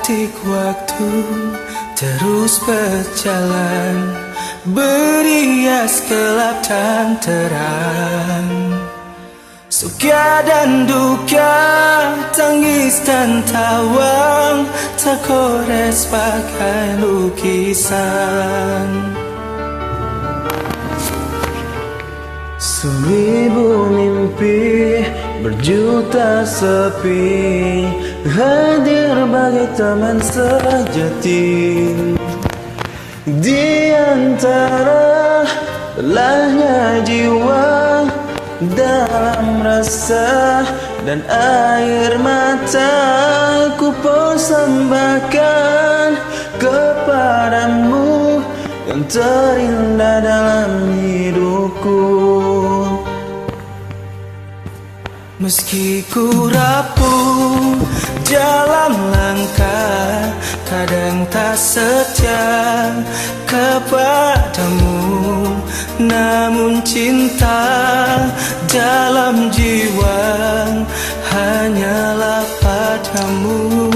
Detik waktu terus berjalan, berias gelap dan terang. Suka dan duka, tangis dan tawa, tergores bagai lukisan. Seribu mimpi, berjuta sepi, hadir bagai teman sejati. Di antara lelahnya jiwa, dalam rasa dan air mata, ku persembahkan kepadamu yang terindah dalam hidupku. Meski ku rapuh dalam langkah, kadang tak setia kepadamu, namun cinta dalam jiwa hanyalah padamu.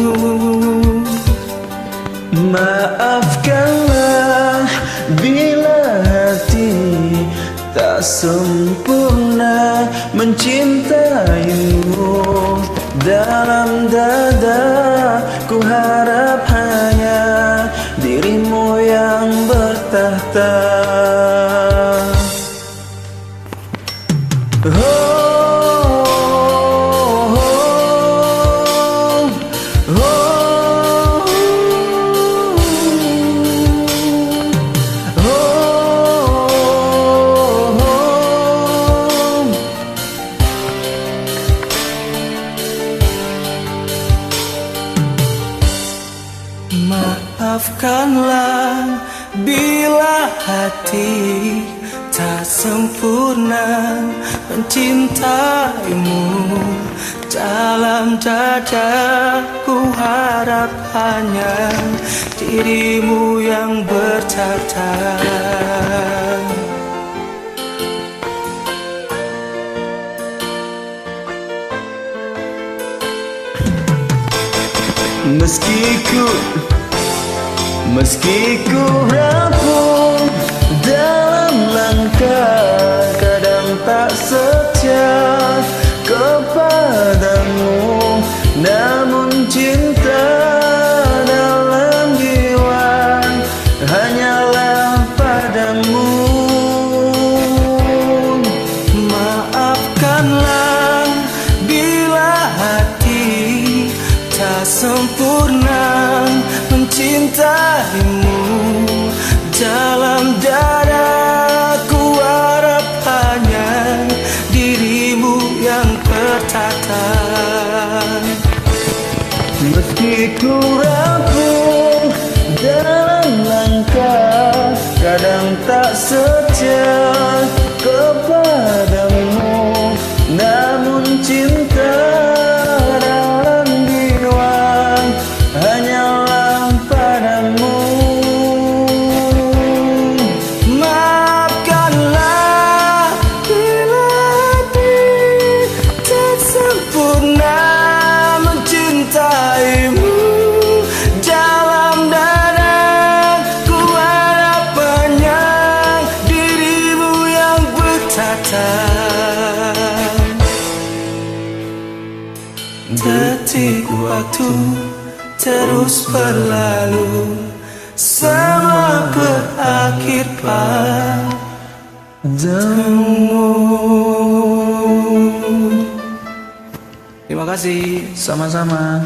Maafkanlah bila hati tak sempurna mencintaimu. Dalam dada ku harap hanya dirimu yang bertahta. Maafkanlah bila hati tak sempurna mencintaimu. Dalam dada ku harap hanya dirimu yang bertahta. Meski ku rapuh dalam langkah, kadang tak setia kepadamu, namun cinta dalam jiwa hanyalah padamu. Maafkanlah bila hati tak sempurna mencintaimu. Dalam dada ku harap hanya dirimu yang bertahta. Meski ku rapuh dalam langkah, kadang tak setia kepadamu, namun cinta dalam jiwa hanyalah padamu. Maafkanlah bila hati tak sempurna mencintaimu. Dalam dada ku harap hanya dirimu yang bertahta. Detik waktu terus berlalu, semua berakhir padamu. Terima kasih. Sama-sama.